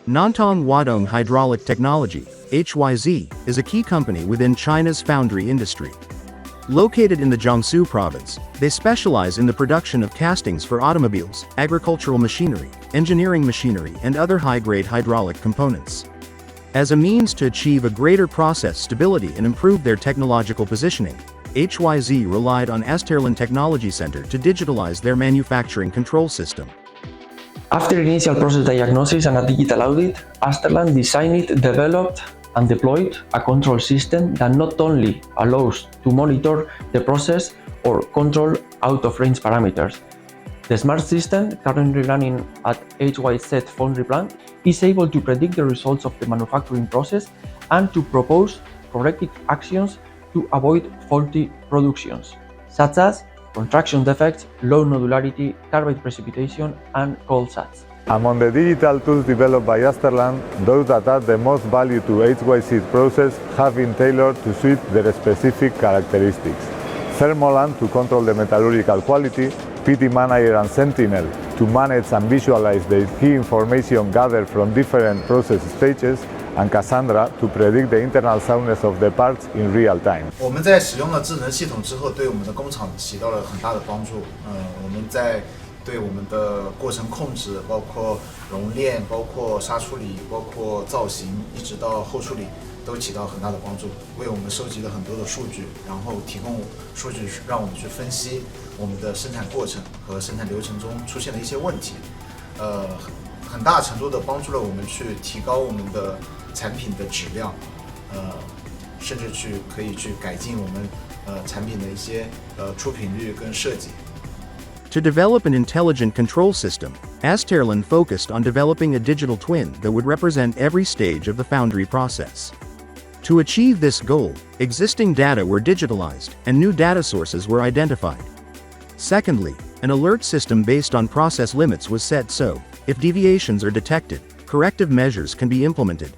Nantong Huadong Hydraulic Technology, HYZ, is a key company within China's foundry industry. Located in the Jiangsu province, they specialize in the production of castings for automobiles, agricultural machinery, engineering machinery and other high-grade hydraulic components. As a means to achieve a greater process stability and improve their technological positioning, HYZ relied on AZTERLAN Metallurgy Centre to digitalize their manufacturing control system. After initial process diagnosis and a digital audit, AZTERLAN designed, developed, and deployed a control system that not only allows to monitor the process or control out-of-range parameters. The smart system, currently running at HYZ Foundry plant, is able to predict the results of the manufacturing process and to propose corrective actions to avoid faulty productions, such as contraction defects, low nodularity, carbide precipitation, and cold sats. Among the digital tools developed by AZTERLAN, those that add the most value to HYZ's process have been tailored to suit their specific characteristics. Thermolan to control the metallurgical quality, PDManager and Sentinel to manage and visualize the key information gathered from different process stages, and Kasandra to predict the internal soundness of the parts in real time. 我们在使用了智能系统之后，对我们的工厂起到了很大的帮助。我们在对我们的过程控制，包括熔炼、包括砂处理、包括造型，一直到后处理，都起到很大的帮助，为我们收集了很多的数据，然后提供数据让我们去分析我们的生产过程和生产流程中出现的一些问题，很大程度的帮助了我们去提高我们的产品的质量，甚至可以去改进我们产品的一些出品率跟设计。To develop an intelligent control system, AZTERLAN focused on developing a digital twin that would represent every stage of the foundry process. To achieve this goal, existing data were digitalized and new data sources were identified. Secondly, an alert system based on process limits was set so, if deviations are detected, corrective measures can be implemented.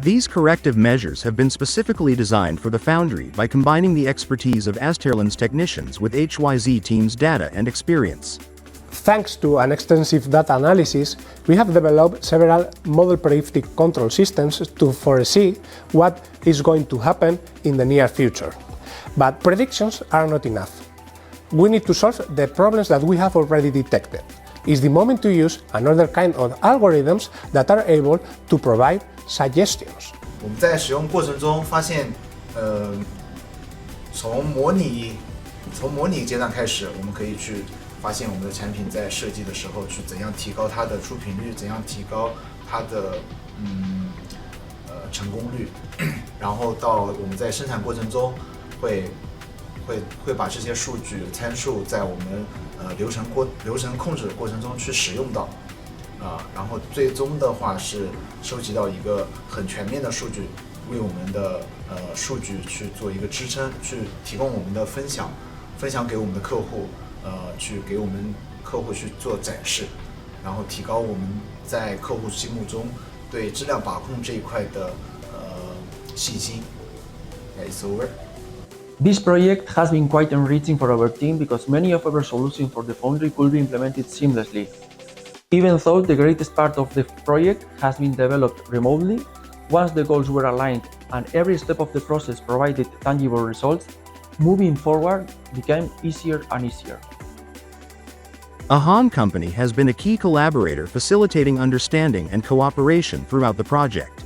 These corrective measures have been specifically designed for the foundry by combining the expertise of AZTERLAN's technicians with HYZ team's data and experience. Thanks to an extensive data analysis, we have developed several model predictive control systems to foresee what is going to happen in the near future. But predictions are not enough. We need to solve the problems that we have already detected. It's the moment to use another kind of algorithms that are able to provide suggestions. 我们在使用过程中发现，从模拟阶段开始，我们可以去发现我们的产品在设计的时候去怎样提高它的出品率，怎样提高它的成功率，然后到我们在生产过程中会把这些数据参数在我们流程控制的过程中去使用到。然后最终的话是收集到一个很全面的数据，为我们的数据去做一个支撑，去提供我们的分享给我们的客户，去给我们客户去做展示，然后提高我们在客户心目中对质量把控这一块的信心。It's over. This project has been quite enriching for our team because many of our solutions for the foundry could be implemented seamlessly. Even though the greatest part of the project has been developed remotely, once the goals were aligned and every step of the process provided tangible results, moving forward became easier and easier. AHAN Company has been a key collaborator facilitating understanding and cooperation throughout the project.